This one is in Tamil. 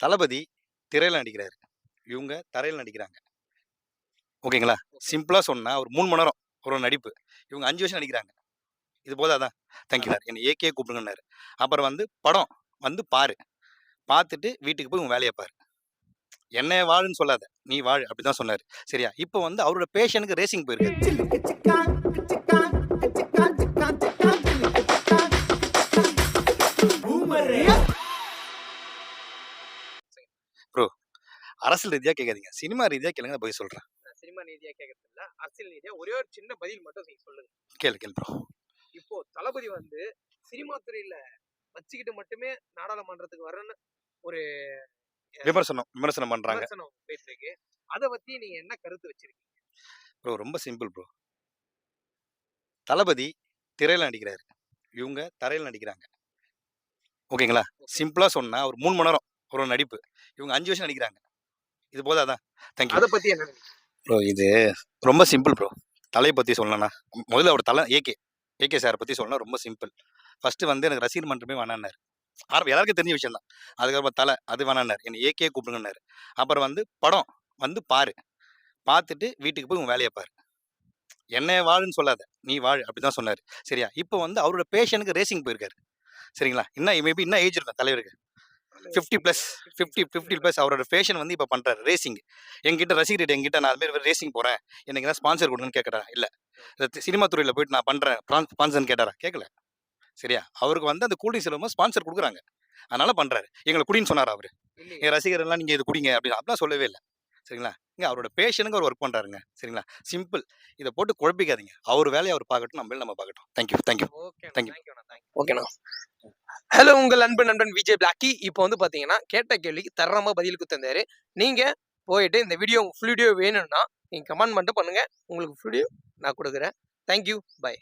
தளபதி திரையில நடிக்கிறாரு. இவங்க தரையில நடிக்கிறாங்க. ஓகேங்களா? சிம்பிளா சொன்னா ஒரு 3 மணி நேரம் ஒரு நடிப்பு. இவங்க 5 வருஷம் நடிக்கிறாங்க. இது போதாதா? தேங்க்யூ. என்ன ஏகே கூப்பிடுங்கன்னாரு. அப்புறம் வந்து படம் வந்து பாரு. பார்த்துட்டு வீட்டுக்கு போய் உன் வேலைய பாரு. என்னைய வாழுன்னு சொல்லாத. நீ வாழு அப்படிதான் சொன்னாரு. சரியா? இப்போ வந்து அவரோட பேஷனுக்கு ரேசிங் போயிருக்காரு. ப்ரோ அரசியல் ரீதியா கேட்காதீங்க. சினிமா ரீதியா கேளுங்க நான் போய் சொல்றேன். சினிமா ரீதியா கேட்கறது இல்ல, அரசியல் ரீதியா ஒரே ஒரு சின்ன பதில் மட்டும் நீங்க சொல்லுங்க. கேளு ப்ரோ. இப்போ தளபதி வந்து சினிமா துறையில வச்சுக்கிட்டு மட்டுமே நாடாளுமன்றத்துக்கு வரன்னு ஒரு விமர்சனம் பண்றாங்க. விமர்சனம் போயிட்டு இருக்கு. அதை பத்தி நீங்க என்ன கருத்து வச்சிருக்கீங்க? ப்ரோ ரொம்ப சிம்பிள் ப்ரோ. தளபதி திரையில நடிக்கிறாரு. இவங்க தரையில நடிக்கிறாங்க. ஓகேங்களா? சிம்பிளா சொன்னா ஒரு 3 மணி நேரம் ஒரு நடிப்பு. இவங்க 5 வருஷம் நடிக்கிறாங்க. இது போதாதா? தேங்க்யூ. அதை பத்தி என்ன ப்ரோ இது ரொம்ப சிம்பிள் ப்ரோ. தலையை பத்தி சொல்லணும்னா முதல்ல அவர் தலை ஏகே சாரை பத்தி சொல்லணும். ரொம்ப சிம்பிள். ஃபர்ஸ்ட் வந்து எனக்கு ரசிகர் மன்றமே வேணான்னாரு. எல்லாருக்கும் தெரிஞ்ச விஷயம் தான். அதுக்கப்புறம் தலை அது வேணான்னாரு. என்ன ஏகே கூப்பிடுங்கன்னாரு. அப்புறம் வந்து படம் வந்து பாரு. பார்த்துட்டு வீட்டுக்கு போய் உன் வேலைய பாரு. என்னைய வாழுன்னு சொல்லாத. நீ வாழு அப்படிதான் சொன்னாரு. சரியா? இப்போ வந்து அவரோட பேஷனுக்கு ரேசிங் போயிருக்காரு. சரிங்களா? மேபி என்ன ஏஜ் இருக்கும் தலைவருக்கு? 50+ அவரோட ஃபேஷன் வந்து இப்போ பண்றாரு ரேசிங். என்கிட்ட ரசிகர் என்கிட்ட நான் அது மாதிரி ரேசிங் போறேன், எனக்கு என்ன ஸ்பான்சர் கொடுங்கன்னு கேட்கறா? இல்ல. சினிமா துறையில போயிட்டு நான் பண்றேன் ஸ்பான்சர்னு கேட்டாரா? கேட்கல. சரியா? அவருக்கு வந்து அந்த கூலிங் செலவு ஸ்பான்சர் கொடுக்குறாங்க. அதனால பண்றாரு. எங்களை குடின்னு சொன்னாரா அவரு? என் ரசிகர் எல்லாம் நீங்க இது குடிங்க அப்படின்னு அப்படிலாம் சொல்லவே இல்லை. சரிங்களா? இங்க அவரோட பேஷனுக்கு அவர் ஒர்க் பண்றாருங்க. சரிங்களா? சிம்பிள். இதை போட்டு குழப்பிக்காதீங்க. அவர் வேலையை அவர் பார்க்கட்டும், நம்ம பார்க்கட்டும். தேங்க்யூ. ஓகேண்ணா. ஹலோ, உங்கள் அன்பு நண்பன் விஜய் பிளாக்கி. இப்போ வந்து பாத்தீங்கன்னா கேட்ட கேள்விக்கு தரமா பதிலுக்கு தந்தாரு. நீங்க போயிட்டு இந்த ஃபுல் வீடியோ வேணும்னா நீங்க கமெண்ட் மட்டும் பண்ணுங்க. உங்களுக்கு ஃபுல் வீடியோ நான் கொடுக்குறேன். தேங்க்யூ. பை.